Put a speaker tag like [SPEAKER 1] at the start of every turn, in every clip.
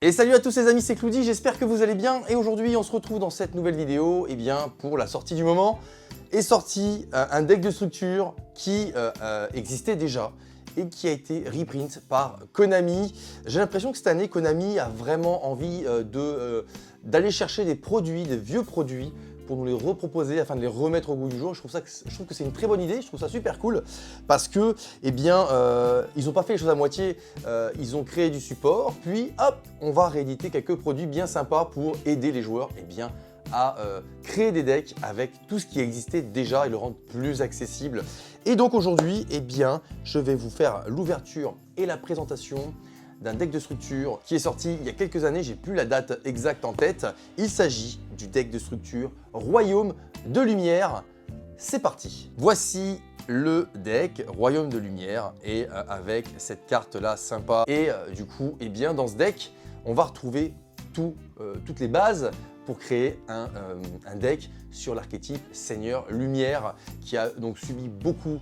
[SPEAKER 1] Et salut à tous les amis, c'est Cloudy, j'espère que vous allez bien. Et aujourd'hui, on se retrouve dans cette nouvelle vidéo pour la sortie du moment. Est sorti un deck de structure qui existait déjà et qui a été reprint par Konami. J'ai l'impression que cette année, Konami a vraiment envie d'aller chercher des produits, des vieux produits, pour nous les reproposer afin de les remettre au goût du jour. Je trouve que c'est une très bonne idée, je trouve ça super cool parce que, ils n'ont pas fait les choses à moitié, ils ont créé du support, puis hop, on va rééditer quelques produits bien sympas pour aider les joueurs à créer des decks avec tout ce qui existait déjà et le rendre plus accessible. Et donc aujourd'hui, je vais vous faire l'ouverture et la présentation d'un deck de structure qui est sorti il y a quelques années, j'ai plus la date exacte en tête. Il s'agit du deck de structure Royaume de Lumière. C'est parti. Voici le deck Royaume de Lumière et avec cette carte là sympa. Et du coup, dans ce deck, on va retrouver toutes les bases pour créer un deck sur l'archétype Seigneur Lumière qui a donc subi beaucoup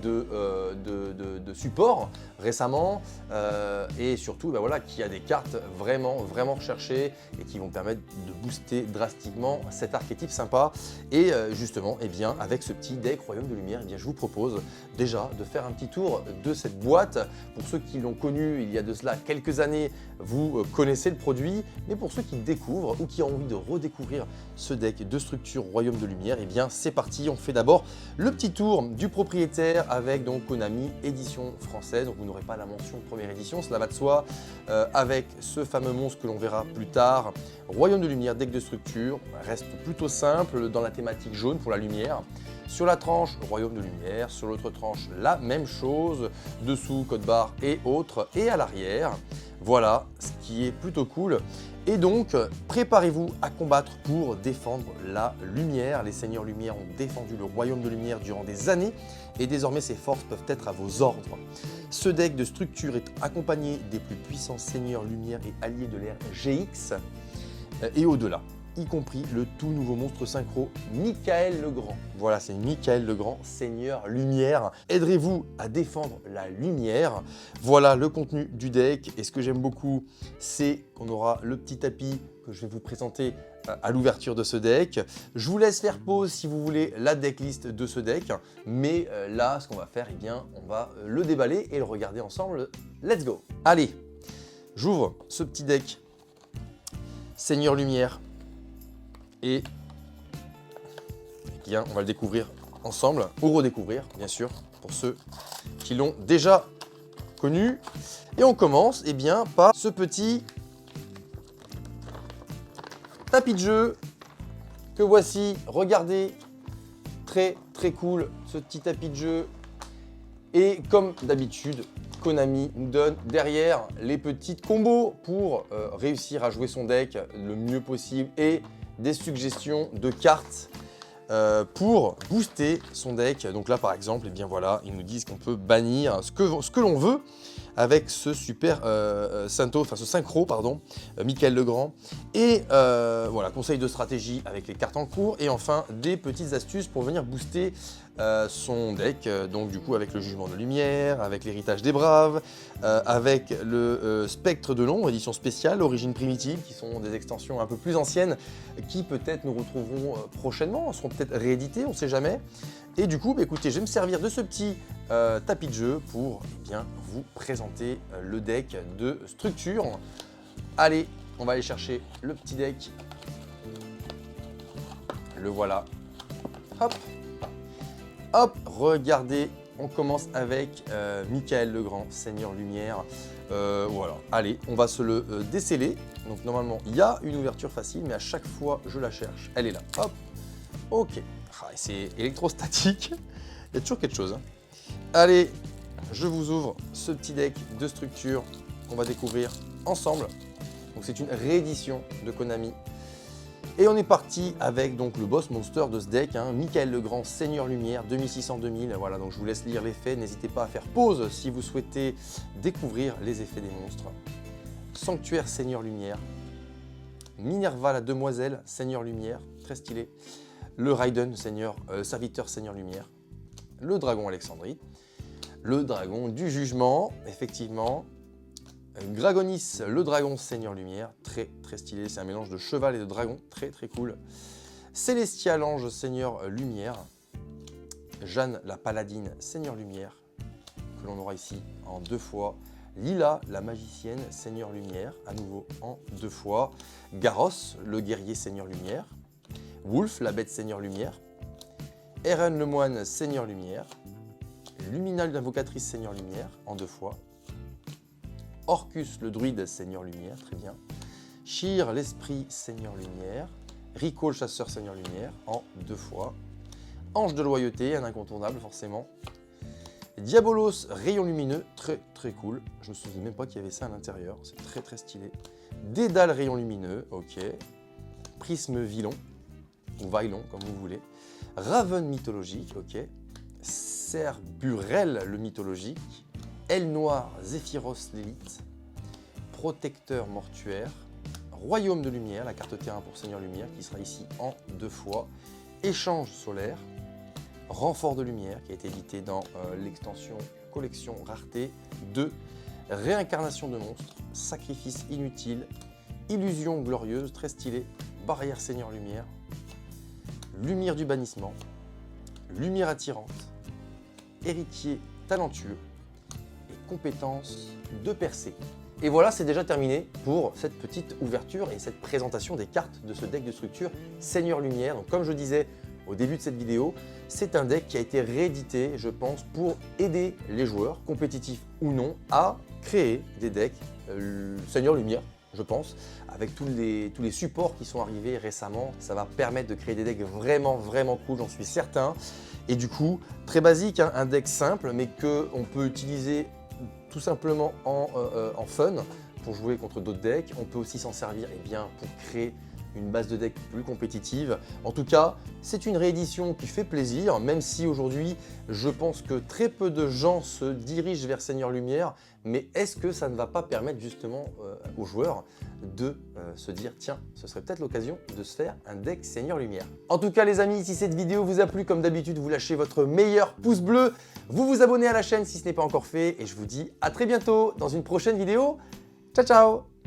[SPEAKER 1] de support récemment et surtout qui a des cartes vraiment recherchées et qui vont permettre de booster drastiquement cet archétype sympa. Et justement avec ce petit deck Royaume de Lumière, je vous propose déjà de faire un petit tour de cette boîte. Pour ceux qui l'ont connu il y a de cela quelques années, vous connaissez le produit, mais pour ceux qui le découvrent ou qui ont envie de redécouvrir ce deck de structure Royaume de Lumière, c'est parti. On fait d'abord le petit tour du propriétaire avec donc Konami édition française. Donc vous n'aurez pas la mention première édition, cela va de soi, avec ce fameux monstre que l'on verra plus tard. Royaume de Lumière, deck de structure, reste plutôt simple dans la thématique jaune pour la lumière. Sur la tranche, Royaume de Lumière, sur l'autre tranche, la même chose, dessous, code barre et autres, et à l'arrière. Voilà, ce qui est plutôt cool. Et donc, préparez-vous à combattre pour défendre la lumière. Les Seigneurs Lumière ont défendu le Royaume de Lumière durant des années et désormais ces forces peuvent être à vos ordres. Ce deck de structure est accompagné des plus puissants Seigneurs Lumière et alliés de l'ère GX et au-delà, y compris le tout nouveau monstre synchro Michael le Grand. Voilà, c'est Michael le Grand, Seigneur Lumière. Aiderez-vous à défendre la lumière. Voilà le contenu du deck. Et ce que j'aime beaucoup, c'est qu'on aura le petit tapis que je vais vous présenter à l'ouverture de ce deck. Je vous laisse faire pause si vous voulez la decklist de ce deck. Mais là, ce qu'on va faire, on va le déballer et le regarder ensemble. Let's go! Allez, j'ouvre ce petit deck Seigneur Lumière. Et on va le découvrir ensemble, ou redécouvrir bien sûr, pour ceux qui l'ont déjà connu. Et on commence par ce petit tapis de jeu que voici. Regardez, très cool ce petit tapis de jeu. Et comme d'habitude, Konami nous donne derrière les petites combos pour réussir à jouer son deck le mieux possible et des suggestions de cartes pour booster son deck. Donc là par exemple, ils nous disent qu'on peut bannir ce que l'on veut avec ce super synchro, Michael le Grand. Et conseil de stratégie avec les cartes en cours. Et enfin, des petites astuces pour venir booster son deck. Donc du coup, avec le Jugement de Lumière, avec l'Héritage des Braves, avec le Spectre de l'Ombre, édition spéciale, Origine Primitive, qui sont des extensions un peu plus anciennes, qui peut-être nous retrouverons prochainement, seront peut-être rééditées, on ne sait jamais. Et du coup, écoutez, je vais me servir de ce petit tapis de jeu pour vous présenter le deck de structure. Allez, on va aller chercher le petit deck. Le voilà. Hop. Hop, regardez, on commence avec Michael le Grand, Seigneur Lumière. Voilà, allez, on va se le déceler. Donc normalement, il y a une ouverture facile, mais à chaque fois, je la cherche. Elle est là, hop, ok. Ah, c'est électrostatique, il y a toujours quelque chose. Hein. Allez, je vous ouvre ce petit deck de structure qu'on va découvrir ensemble. Donc c'est une réédition de Konami. Et on est parti avec donc le boss monster de ce deck, Michael le Grand, Seigneur Lumière, 2600-2000. Voilà, donc je vous laisse lire l'effet. N'hésitez pas à faire pause si vous souhaitez découvrir les effets des monstres. Sanctuaire Seigneur Lumière. Minerva la Demoiselle, Seigneur Lumière, très stylé. Le Raiden, Serviteur Seigneur Lumière. Le Dragon Alexandrie. Le Dragon du Jugement, effectivement. Gragonis, le dragon Seigneur Lumière, très stylé, c'est un mélange de cheval et de dragon, très cool. Célestia l'ange Seigneur Lumière. Jeanne la paladine Seigneur Lumière, que l'on aura ici en 2 fois. Lila la magicienne Seigneur Lumière, à nouveau en 2 fois. Garros, le guerrier Seigneur Lumière. Wolf, la bête Seigneur Lumière. Eren le moine Seigneur Lumière. Luminal l'invocatrice Seigneur Lumière, en 2 fois. Orcus le druide Seigneur Lumière, très bien. Shir l'esprit Seigneur Lumière. Rico le chasseur Seigneur Lumière, en 2 fois. Ange de loyauté, un incontournable forcément. Diabolos, rayon lumineux, très cool. Je me souviens même pas qu'il y avait ça à l'intérieur, c'est très stylé. Dédale, rayon lumineux, ok. Prisme Vylon, ou Vailon, comme vous voulez. Raven mythologique, ok. Cerburel, le mythologique. Aile noire, Zéphyros l'élite. Protecteur mortuaire. Royaume de lumière, la carte terrain pour Seigneur Lumière, qui sera ici en 2 fois. Échange solaire. Renfort de lumière, qui a été édité dans l'extension collection rareté 2. Réincarnation de monstres. Sacrifice inutile. Illusion glorieuse, très stylé. Barrière Seigneur Lumière. Lumière du bannissement. Lumière attirante. Héritier talentueux. Et compétence de percée. Et voilà, c'est déjà terminé pour cette petite ouverture et cette présentation des cartes de ce deck de structure Seigneur Lumière. Donc comme je disais au début de cette vidéo, c'est un deck qui a été réédité, je pense, pour aider les joueurs, compétitifs ou non, à créer des decks Seigneur Lumière, je pense. Avec tous les supports qui sont arrivés récemment, ça va permettre de créer des decks vraiment cool, j'en suis certain. Et du coup, très basique, hein, un deck simple, mais qu'on peut utiliser tout simplement en fun pour jouer contre d'autres decks. On peut aussi s'en servir pour créer une base de deck plus compétitive. En tout cas, c'est une réédition qui fait plaisir, même si aujourd'hui, je pense que très peu de gens se dirigent vers Seigneur Lumière, mais est-ce que ça ne va pas permettre justement aux joueurs de se dire « Tiens, ce serait peut-être l'occasion de se faire un deck Seigneur Lumière ». En tout cas les amis, si cette vidéo vous a plu, comme d'habitude, vous lâchez votre meilleur pouce bleu, vous vous abonnez à la chaîne si ce n'est pas encore fait, et je vous dis à très bientôt dans une prochaine vidéo. Ciao ciao!